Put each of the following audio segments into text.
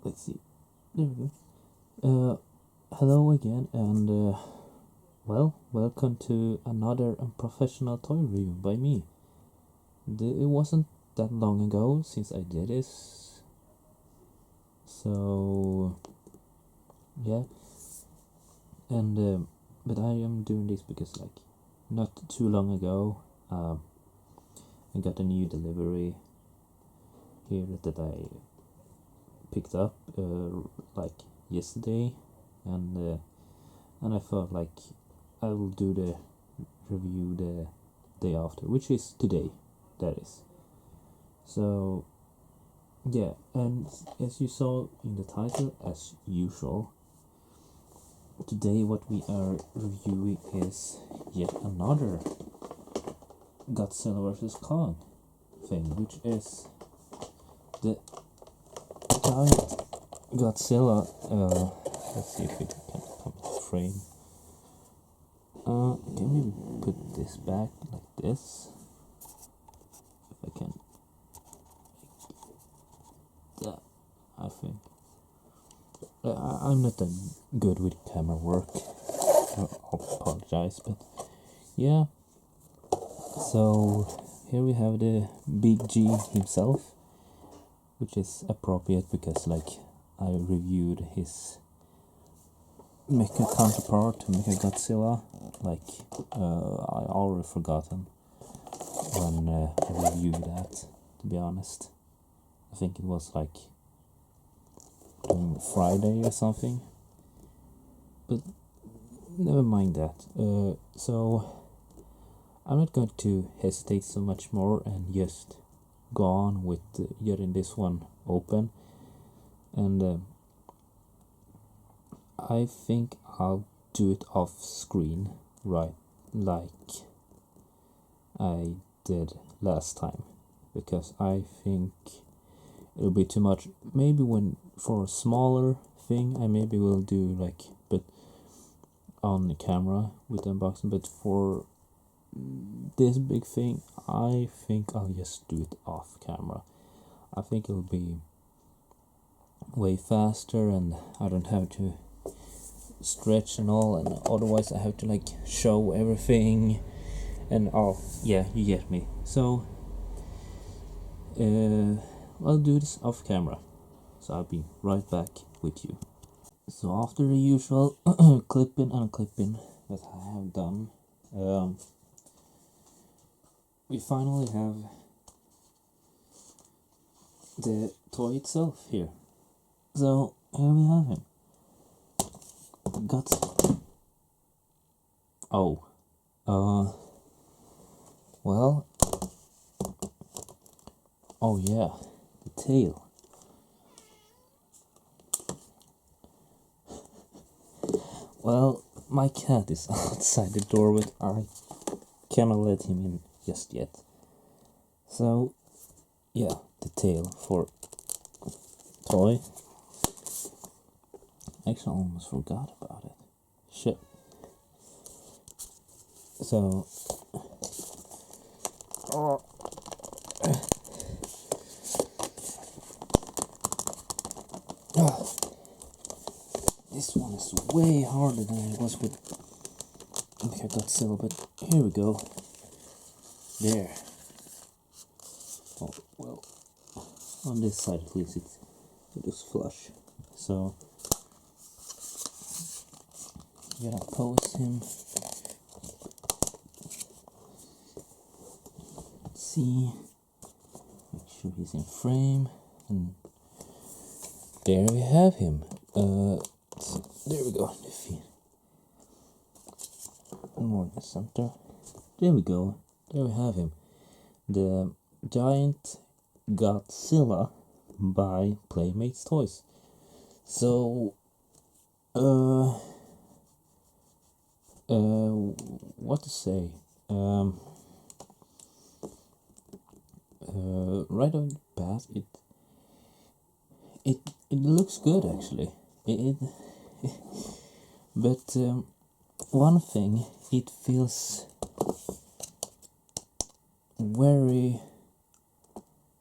let's see. There we go. Hello again, and welcome to another unprofessional toy review by me. It wasn't that long ago since I did this, so yeah. And but I am doing this because not too long ago, I got a new delivery here that I picked up yesterday, and I thought I will do the review the day after, which is today. That is. So yeah, and as you saw in the title, as usual, today what we are reviewing is yet another Godzilla vs. Kong thing, which is the giant Godzilla. Let's see if we can come to frame. Can maybe put this back like this? If I can. That, I think. I'm not that good with camera work. I apologize, but yeah. So here we have the Big G himself, which is appropriate because I reviewed his mecha counterpart, Mecha Godzilla. I already forgotten when I reviewed that, to be honest. I think it was on Friday or something. But never mind that. So I'm not going to hesitate so much more and just go on with getting this one open. And I think I'll do it off screen, right, like I did last time, because I think it'll be too much. Maybe when for a smaller thing I maybe will do but on the camera with unboxing, but for this big thing I think I'll just do it off camera. I think it'll be way faster and I don't have to stretch and all, and otherwise I have to show everything and yeah, you get me. So I'll do this off camera, so I'll be right back with you. So after the usual clipping and unclipping that I have done, we finally have the toy itself here. So here we have him. Well, oh yeah, the tail. Well, my cat is outside the door, but I cannot let him in just yet. So, yeah, the tail for toy. Actually, I almost forgot about it. Shit. So, this one is way harder than it was with Godzilla, but here we go. There. Oh, well, on this side at least it is flush. So, I'm gonna pose him. Let's see. Make sure he's in frame. And there we have him. There we go. The feet. More in the center. There we go. There we have him. The giant Godzilla by Playmates Toys. So, what to say? Right on the bat, it looks good actually. But one thing, it feels very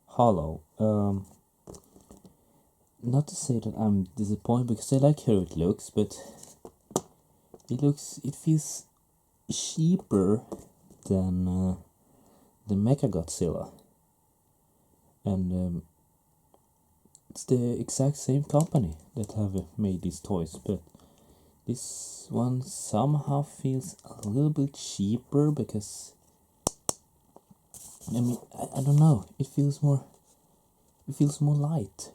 hollow. not to say that I'm disappointed, because I like how it looks, but it feels cheaper than the Mechagodzilla, and it's the exact same company that have made these toys, but this one somehow feels a little bit cheaper, because I mean, I don't know, it feels more light,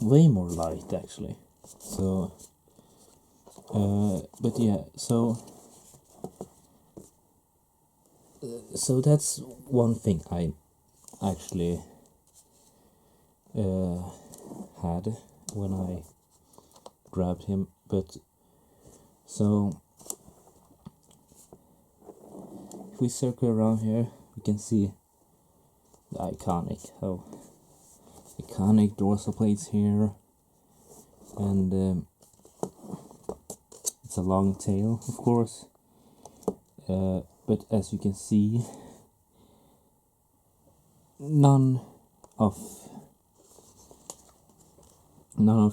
way more light actually. So but yeah, so that's one thing I actually had when I grabbed him. But so if we circle around here, we can see the iconic dorsal plates here, and it's a long tail, of course, but as you can see, none of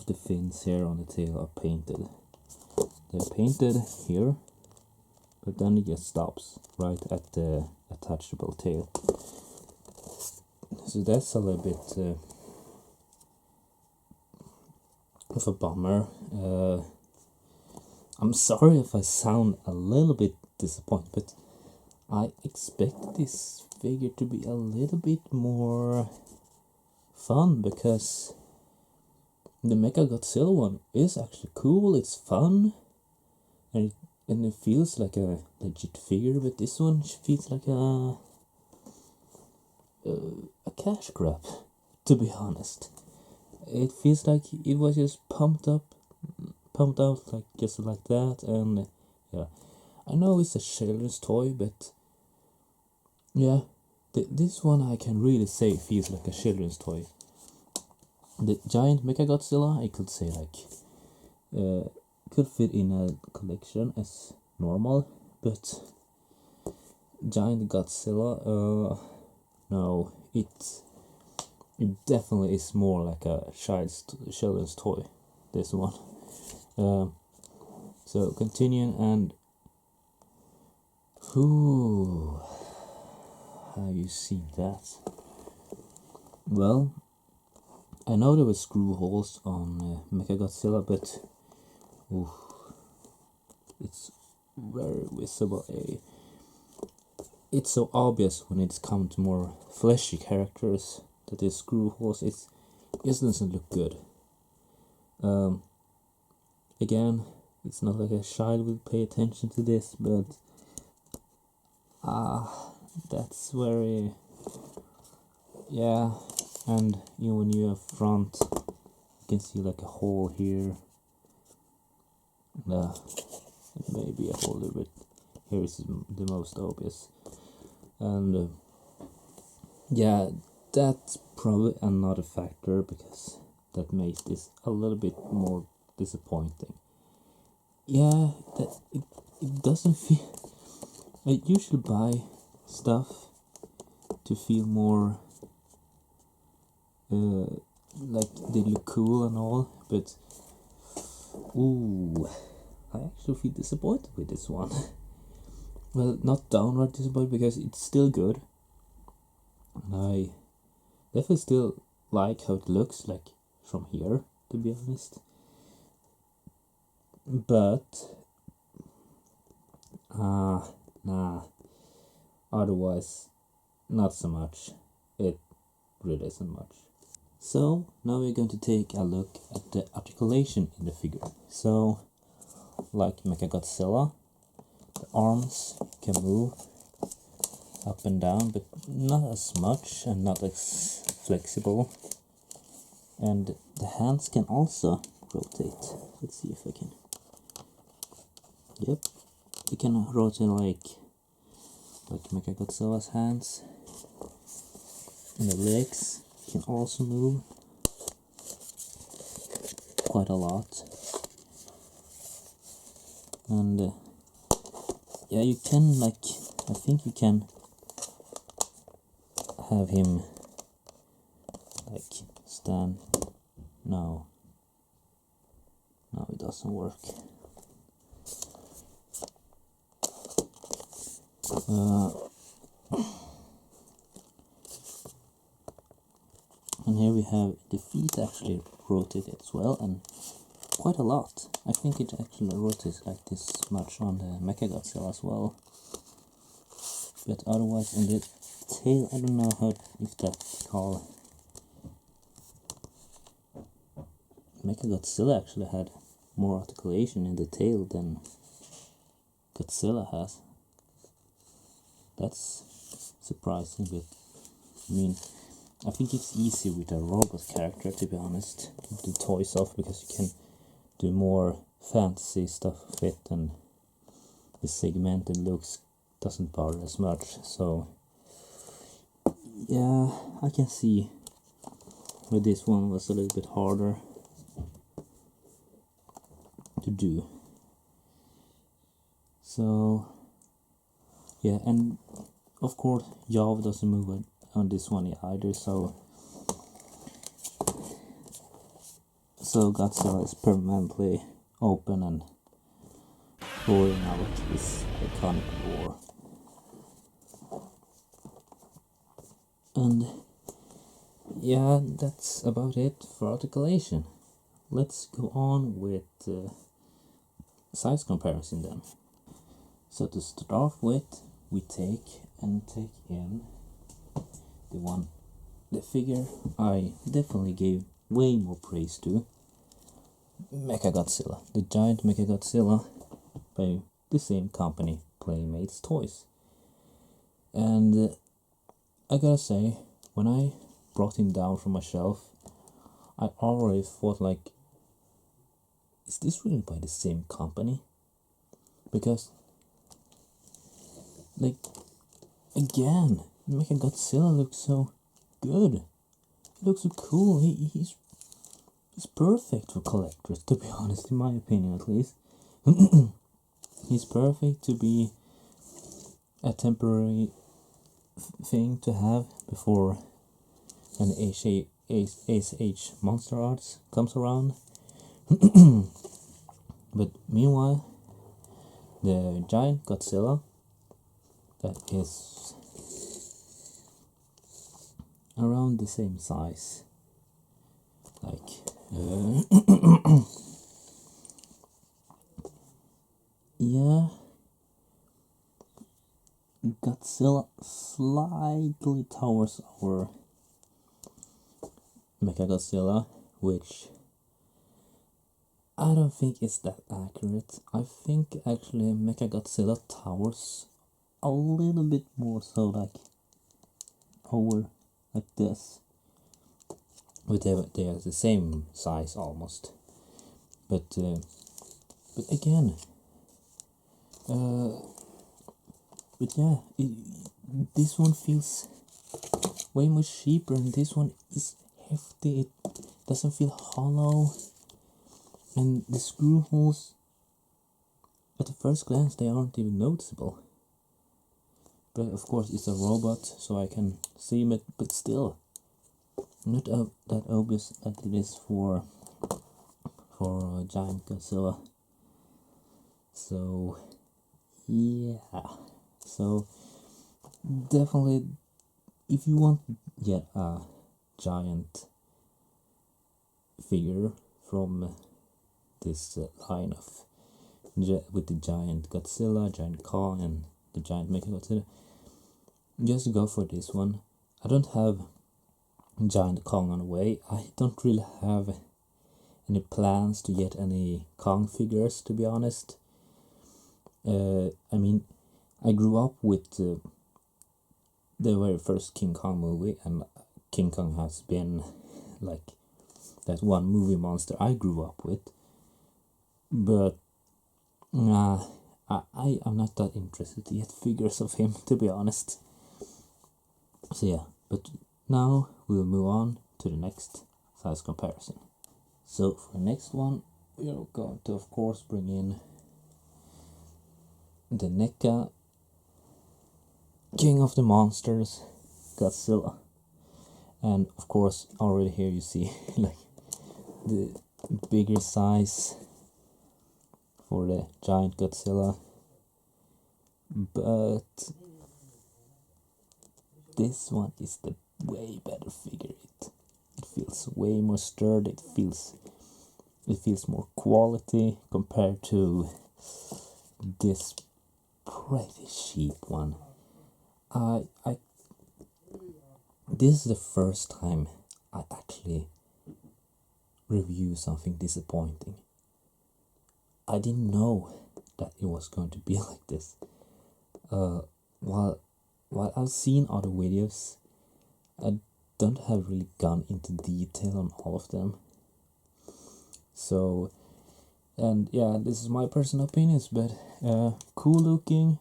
the fins here on the tail are painted. They're painted here, but then it just stops right at the attachable tail. So that's a little bit of a bummer. I'm sorry if I sound a little bit disappointed, but I expect this figure to be a little bit more fun, because the Mechagodzilla one is actually cool, it's fun, and it feels like a legit figure, but this one feels like a cash grab, to be honest. It feels like it was just pumped out like just like that, and yeah, I know it's a children's toy, but yeah, this one I can really say feels like a children's toy. The giant Mechagodzilla, I could say like could fit in a collection as normal, but giant Godzilla, no, it definitely is more like a children's toy, this one. So continuing, and how you see that? Well, I know there were screw holes on Mechagodzilla, but it's very visible. It's so obvious when it's come to more fleshy characters that there's screw holes. It just doesn't look good. Again, it's not like a child will pay attention to this, but that's very, yeah. And when you have front, you can see like a hole here, maybe a hole there, but here is the most obvious. And yeah, that's probably another factor, because that makes this a little bit more disappointing. Yeah, that it doesn't feel. I usually buy stuff to feel more like they look cool and all, but I actually feel disappointed with this one. Well, not downright disappointed, because it's still good, and I definitely still like how it looks like from here, to be honest. But otherwise not so much. It really isn't much. So now we're going to take a look at the articulation in the figure. So like Mechagodzilla, the arms can move up and down, but not as much and not as flexible. And the hands can also rotate. Let's see if I can. Yep, you can rotate like Mechagodzilla's hands. And the legs can also move quite a lot. And yeah, you can I think you can have him like stand. No, it doesn't work. And here we have the feet actually rotated as well, and quite a lot. I think it actually rotates like this much on the Mechagodzilla as well. But otherwise on the tail, I don't know if that's called. Mechagodzilla actually had more articulation in the tail than Godzilla has. That's surprising, but I mean, I think it's easy with a robot character, to be honest, to do toys off, because you can do more fantasy stuff with it, and the segmented looks doesn't bother as much. So yeah, I can see where this one was a little bit harder to do. So yeah, and of course yaw doesn't move on this one either, so Godzilla is permanently open and roaring out his iconic roar. And yeah, that's about it for articulation. Let's go on with size comparison then. So to start off with, we take in the figure I definitely gave way more praise to, Mechagodzilla, the giant Mechagodzilla by the same company, Playmates Toys. And I gotta say, when I brought him down from my shelf, I already thought like, is this really by the same company? Because, like, again, Mechagodzilla looks so good. He looks so cool. He's perfect for collectors, to be honest, in my opinion at least. He's perfect to be a temporary thing to have before an Ace Age Monster Arts comes around. But meanwhile, the giant Godzilla, that is around the same size, like yeah, Godzilla slightly towers our Mechagodzilla, which I don't think is that accurate. I think actually Mechagodzilla towers a little bit more so like over like this. But they are the same size almost. But again, but yeah, this one feels way much cheaper, and this one is hefty. It doesn't feel hollow, and the screw holes, at the first glance, they aren't even noticeable. But of course, it's a robot, so I can see it. But still, not that obvious that it is for giant Godzilla. So yeah, so definitely, if you want yet a giant figure from this line of with the giant Godzilla, giant Kong, and the giant Mechagodzilla, just go for this one. I don't have giant Kong on the way. I don't really have any plans to get any Kong figures, to be honest. I mean, I grew up with the very first King Kong movie, and King Kong has been like that one movie monster I grew up with. But I'm not that interested to get figures of him, to be honest. So yeah, but now we'll move on to the next size comparison. So for the next one, we are going to of course bring in the King of the Monsters, Godzilla. And of course, already here you see like the bigger size for the giant Godzilla, but this one is the way better figure. It feels way more sturdy. It feels more quality compared to this pretty cheap one. This is the first time I actually review something disappointing. I didn't know that it was going to be like this. While I've seen other videos, I don't have really gone into detail on all of them. So, and yeah, this is my personal opinions, but cool looking,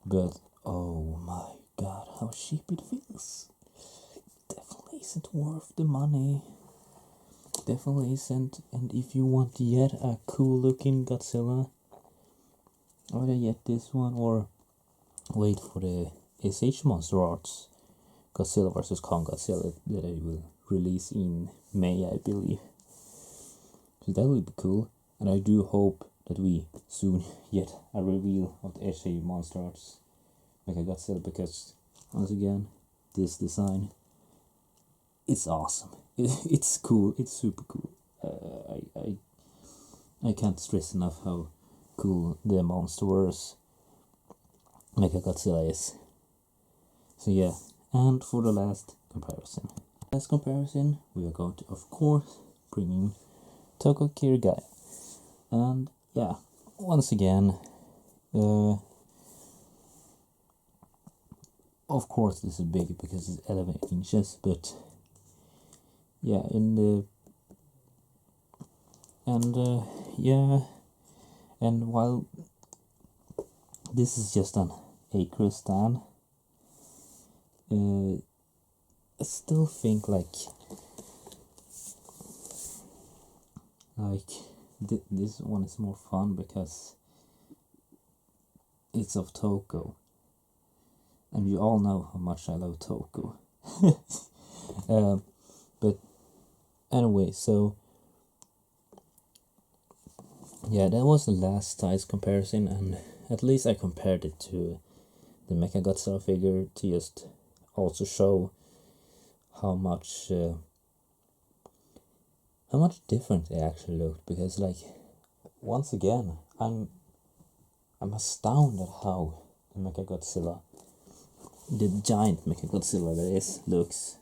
but oh my god, how cheap it feels. Definitely isn't worth the money. Definitely isn't. And if you want yet a cool looking Godzilla, either get this one or wait for the SH Monster Arts Godzilla vs. Kong Godzilla that I will release in May, I believe. So that will be cool, and I do hope that we soon get a reveal of the SH Monster Arts Godzilla, because once again, this design, it's awesome. It's cool. It's super cool. I can't stress enough how cool the Monsterverse Godzilla is. So yeah, and for the last comparison, we are going to, of course, bring in Toko Kirigai. And yeah, once again, of course this is big because it's 11 inches, but yeah, and while this is just an acre stand, I still think like this one is more fun because it's of Toko, and you all know how much I love Toko. But anyway, so yeah, that was the last size comparison, and at least I compared it to the Mechagodzilla figure to just also show how much different they actually looked. Because like, once again, I'm astounded how the Mechagodzilla, the giant Mechagodzilla that is, looks.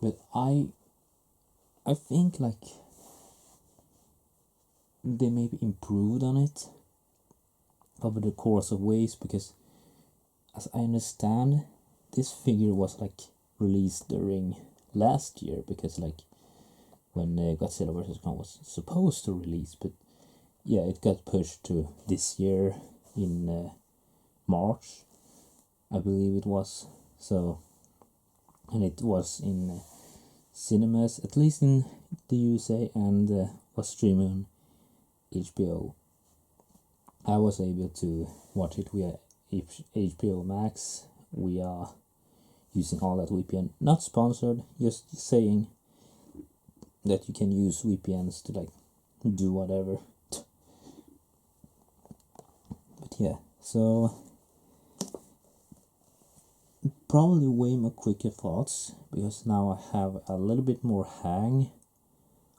But I think like they maybe improved on it over the course of ways, because as I understand, this figure was like released during last year, because like when Godzilla vs. Kong was supposed to release, but yeah, it got pushed to this year in March, I believe it was. So, and it was in cinemas, at least in the USA, and was streaming on HBO. I was able to watch it via HBO Max. We are using all that VPN, not sponsored, just saying that you can use VPNs to like do whatever. But yeah, so probably way more quicker thoughts, because now I have a little bit more hang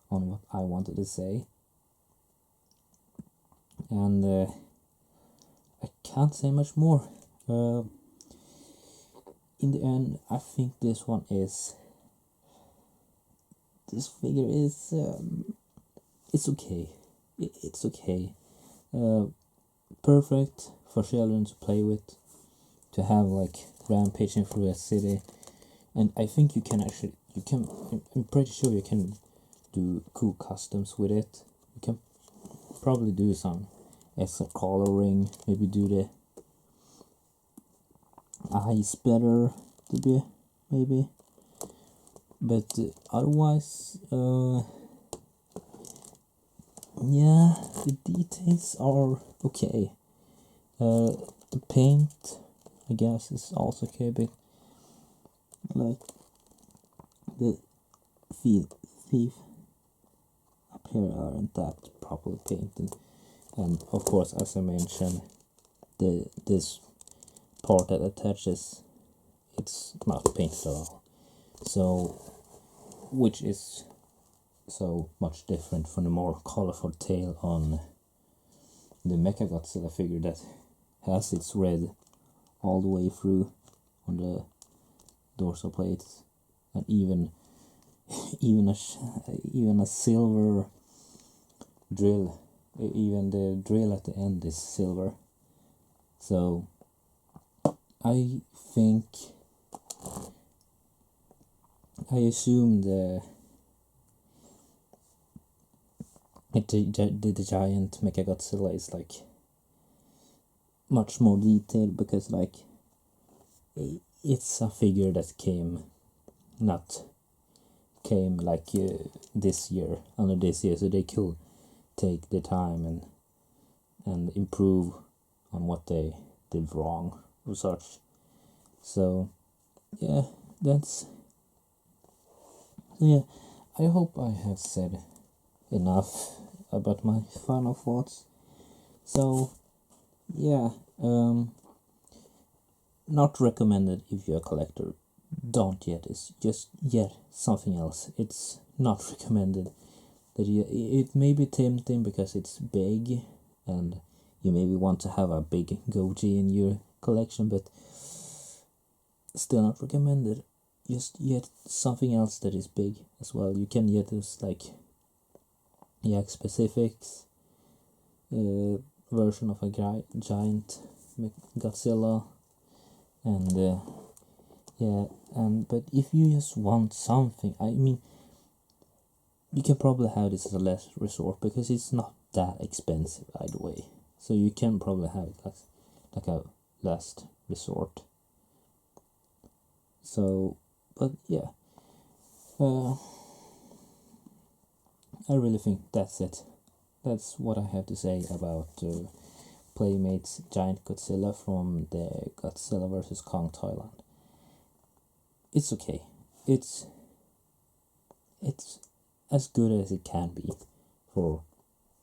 on what I wanted to say, and I can't say much more. In the end, I think this figure is it's okay. It's okay. Perfect for children to play with, to have like rampaging through a city, and I think I'm pretty sure you can do cool customs with it. You can probably do some extra coloring, maybe do the eyes better to be, maybe, but otherwise, yeah, the details are okay. The paint, I guess, is also okay, but like the thief up here aren't that properly painted, and of course, as I mentioned, this part that attaches, it's not painted at all. So, which is so much different from the more colorful tail on the Mechagodzilla figure that has its red all the way through on the dorsal plates, and even a silver drill. Even the drill at the end is silver. So I assume the giant Mechagodzilla is like much more detailed, because like it's a figure that came like this year, under this year, so they could take the time and improve on what they did wrong or such. So yeah, I hope I have said enough about my final thoughts. So yeah, not recommended if you're a collector. Don't yet. It's just yet something else. It's not recommended. It may be tempting because it's big, and you maybe want to have a big goji in your collection, but still not recommended. Just yet something else that is big as well. You can get this like Yak Specifics version of a giant Godzilla, and but if you just want something, I mean, you can probably have this as a last resort because it's not that expensive either way. So you can probably have it as like a last resort. So, but yeah, I really think that's it. That's what I have to say about Playmates Giant Godzilla from the Godzilla vs. Kong Toyline. It's okay. It's as good as it can be for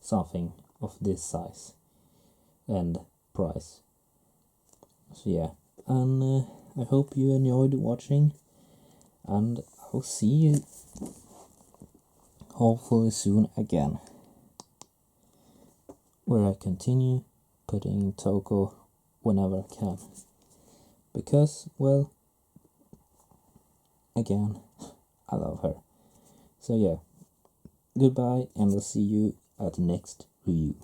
something of this size and price. So yeah, and I hope you enjoyed watching, and I'll see you hopefully soon again, where I continue putting Toko whenever I can, because, well, again, I love her. So yeah, goodbye, and I'll see you at the next review.